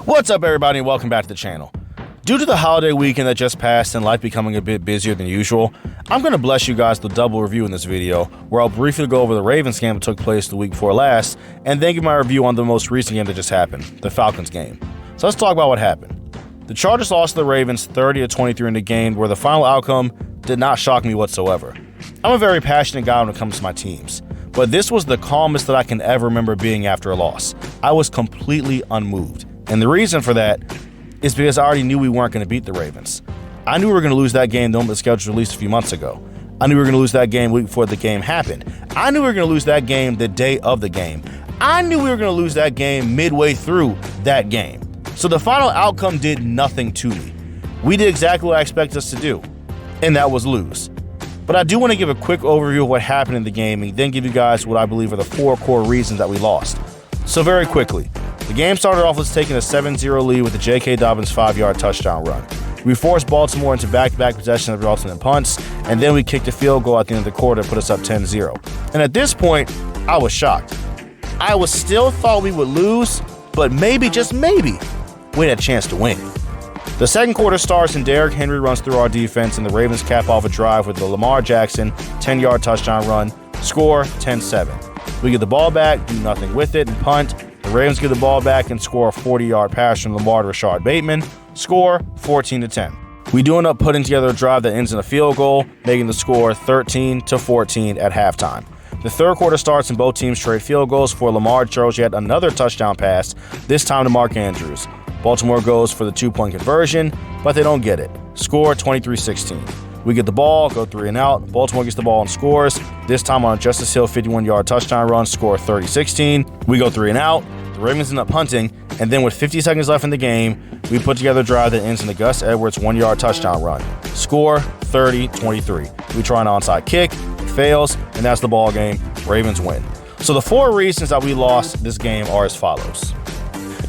What's up, everybody, and welcome back to the channel. Due to the holiday weekend that just passed and life becoming a bit busier than usual, I'm going to bless you guys with a double review in this video, where I'll briefly go over the Ravens game that took place the week before last, and then give my review on the most recent game that just happened, the Falcons game. So let's talk about what happened. The Chargers lost to the Ravens 30-23 in the game, where the final outcome did not shock me whatsoever. I'm a very passionate guy when it comes to my teams, but this was the calmest that I can ever remember being after a loss. I was completely unmoved. And the reason for that is because I already knew we weren't going to beat the Ravens. I knew we were going to lose that game the moment the schedule was released a few months ago. I knew we were going to lose that game the week before the game happened. I knew we were going to lose that game the day of the game. I knew we were going to lose that game midway through that game. So the final outcome did nothing to me. We did exactly what I expected us to do, and that was lose. But I do want to give a quick overview of what happened in the game and then give you guys what I believe are the 4 core reasons that we lost. So very quickly, the game started off with taking a 7-0 lead with a J.K. Dobbins 5-yard touchdown run. We forced Baltimore into back-to-back possessions of alternate punts, and then we kicked a field goal at the end of the quarter to put us up 10-0. And at this point, I was shocked. I was still thought we would lose, but maybe, just maybe, we had a chance to win. The second quarter starts and Derrick Henry runs through our defense, and the Ravens cap off a drive with the Lamar Jackson 10-yard touchdown run, score 10-7. We get the ball back, do nothing with it, and punt. The Ravens get the ball back and score a 40-yard pass from Lamar to Rashard Bateman, score 14-10. We do end up putting together a drive that ends in a field goal, making the score 13-14 at halftime. The third quarter starts and both teams trade field goals for Lamar throws yet another touchdown pass, this time to Mark Andrews. Baltimore goes for the 2-point conversion, but they don't get it. Score 23-16. We get the ball, go 3 and out. Baltimore gets the ball and scores, this time on a Justice Hill 51-yard touchdown run, score 30-16. We go 3 and out. The Ravens end up punting, and then with 50 seconds left in the game, we put together a drive that ends in the Gus Edwards 1-yard touchdown run. Score 30-23. We try an onside kick, it fails, and that's the ball game. Ravens win. So the 4 reasons that we lost this game are as follows.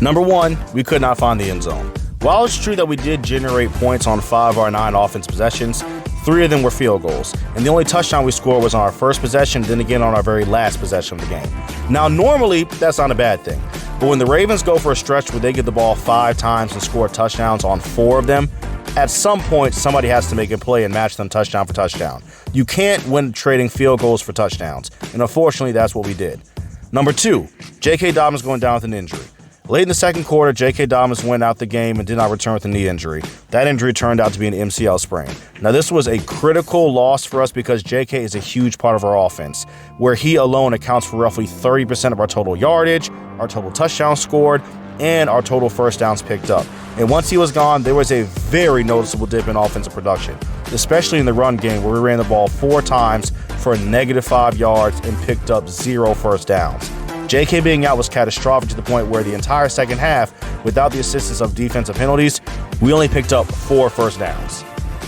Number 1, we could not find the end zone. While it's true that we did generate points on 5 of our 9 offense possessions, 3 of them were field goals, and the only touchdown we scored was on our first possession, then again on our very last possession of the game. Now, normally, that's not a bad thing, but when the Ravens go for a stretch where they get the ball 5 times and score touchdowns on 4 of them, at some point, somebody has to make a play and match them touchdown for touchdown. You can't win trading field goals for touchdowns, and unfortunately, that's what we did. Number 2, J.K. Dobbins going down with an injury. Late in the second quarter, J.K. Dobbins went out the game and did not return with a knee injury. That injury turned out to be an MCL sprain. Now, this was a critical loss for us because J.K. is a huge part of our offense, where he alone accounts for roughly 30% of our total yardage, our total touchdowns scored, and our total first downs picked up. And once he was gone, there was a very noticeable dip in offensive production, especially in the run game where we ran the ball 4 times for a -5 yards and picked up 0 first downs. J.K. being out was catastrophic to the point where the entire second half, without the assistance of defensive penalties, we only picked up 4 first downs.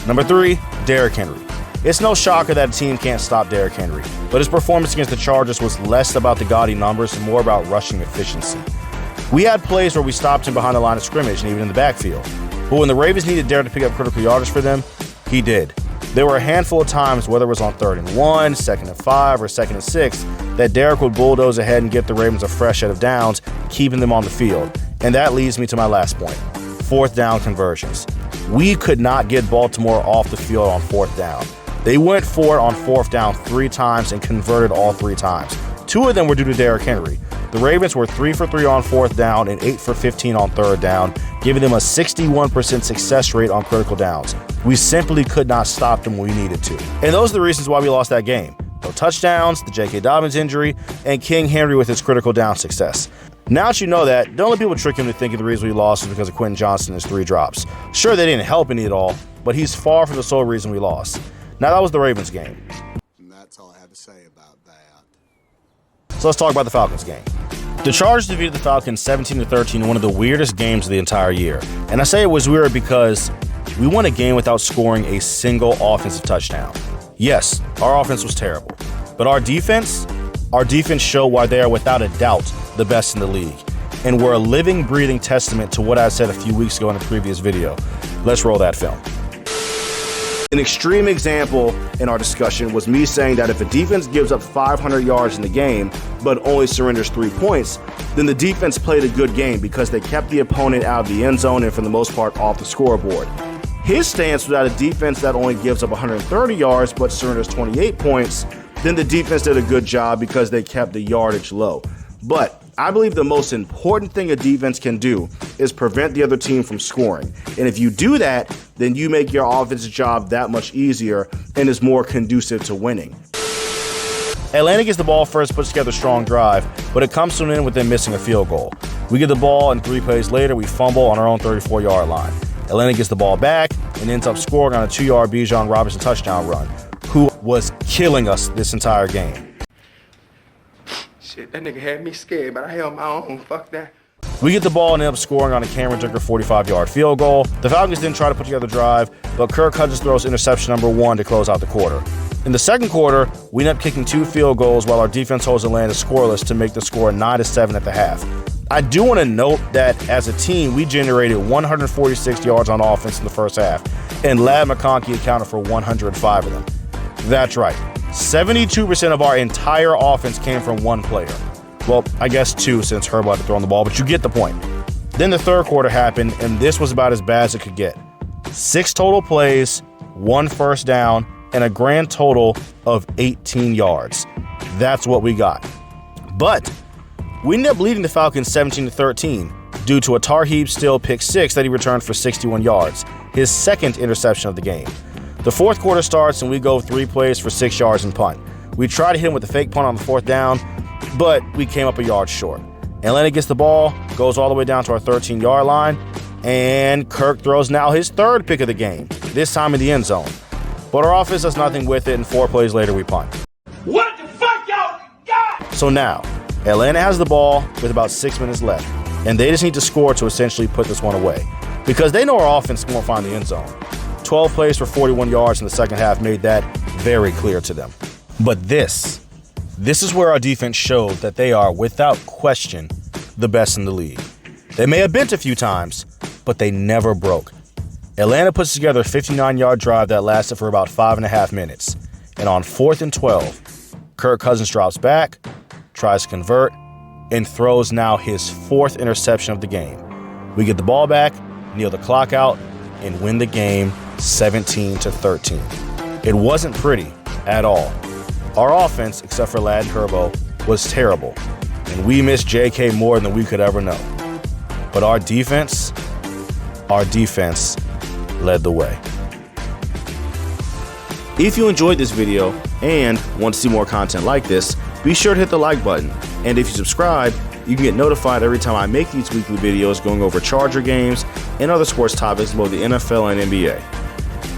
Number 3, Derrick Henry. It's no shocker that a team can't stop Derrick Henry, but his performance against the Chargers was less about the gaudy numbers and more about rushing efficiency. We had plays where we stopped him behind the line of scrimmage and even in the backfield, but when the Ravens needed Derrick to pick up critical yardage for them, he did. There were a handful of times, whether it was on 3rd and 1, 2nd and 5, or 2nd and 6, that Derrick would bulldoze ahead and get the Ravens a fresh set of downs, keeping them on the field. And that leads me to my last point, 4th down conversions. We could not get Baltimore off the field on 4th down. They went for it on 4th down 3 times and converted all 3 times. 2 of them were due to Derrick Henry. The Ravens were 3 for 3 on 4th down and 8 for 15 on 3rd down, giving them a 61% success rate on critical downs. We simply could not stop them when we needed to. And those are the reasons why we lost that game. No touchdowns, the J.K. Dobbins injury, and King Henry with his critical down success. Now that you know that, don't let people trick him to thinking the reason we lost was because of Quentin Johnson and his 3 drops. Sure, they didn't help any at all, but he's far from the sole reason we lost. Now, that was the Ravens game. And that's all I have to say about that. So let's talk about the Falcons game. The Chargers defeated the Falcons 17-13 in one of the weirdest games of the entire year. And I say it was weird because we won a game without scoring a single offensive touchdown. Yes, our offense was terrible, but our defense showed why they are without a doubt the best in the league. And we're a living, breathing testament to what I said a few weeks ago in a previous video. Let's roll that film. An extreme example in our discussion was me saying that if a defense gives up 500 yards in the game but only surrenders 3 points, then the defense played a good game because they kept the opponent out of the end zone and for the most part off the scoreboard. His stance was that a defense that only gives up 130 yards but surrenders 28 points, then the defense did a good job because they kept the yardage low. But I believe the most important thing a defense can do is prevent the other team from scoring. And if you do that, then you make your offensive job that much easier and is more conducive to winning. Atlanta gets the ball first, puts together a strong drive, but it comes to an end with them missing a field goal. We get the ball, and 3 plays later, we fumble on our own 34-yard line. Atlanta gets the ball back and ends up scoring on a 2-yard Bijan Robinson touchdown run, who was killing us this entire game. Shit, that nigga had me scared, but I held my own. Fuck that. We get the ball and end up scoring on a Cameron Dicker 45-yard field goal. The Falcons then try to put together a drive, but Kirk Cousins throws interception number 1 to close out the quarter. In the second quarter, we end up kicking 2 field goals while our defense holds Atlanta scoreless to make the score 9-7 at the half. I do want to note that as a team, we generated 146 yards on offense in the first half, and Ladd McConkey accounted for 105 of them. That's right. 72% of our entire offense came from 1 player. Well, I guess 2 since Herb had to throw on the ball, but you get the point. Then the third quarter happened, and this was about as bad as it could get. 6 total plays, 1 first down, and a grand total of 18 yards. That's what we got. But we ended up leading the Falcons 17-13 due to a Tarheeb Still pick 6 that he returned for 61 yards, his second interception of the game. The fourth quarter starts and we go 3 plays for 6 yards and punt. We try to hit him with a fake punt on the 4th down, but we came up a yard short. Atlanta gets the ball, goes all the way down to our 13-yard line, and Kirk throws now his 3rd pick of the game, this time in the end zone. But our offense does nothing with it, and 4 plays later we punt. What the fuck y'all got? So now, Atlanta has the ball with about 6 minutes left, and they just need to score to essentially put this one away, because they know our offense won't find the end zone. 12 plays for 41 yards in the second half made that very clear to them. But this is where our defense showed that they are, without question, the best in the league. They may have bent a few times, but they never broke. Atlanta puts together a 59-yard drive that lasted for about 5.5 minutes. And on 4th and 12, Kirk Cousins drops back, tries to convert, and throws now his 4th interception of the game. We get the ball back, kneel the clock out, and win the game 17-13. It wasn't pretty at all. Our offense, except for Ladd and Herbo, was terrible, and we missed JK more than we could ever know. But our defense led the way. If you enjoyed this video and want to see more content like this, be sure to hit the like button. And if you subscribe, you can get notified every time I make these weekly videos going over Charger games and other sports topics about the NFL and NBA.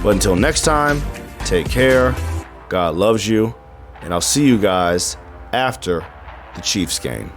But until next time, take care, God loves you, and I'll see you guys after the Chiefs game.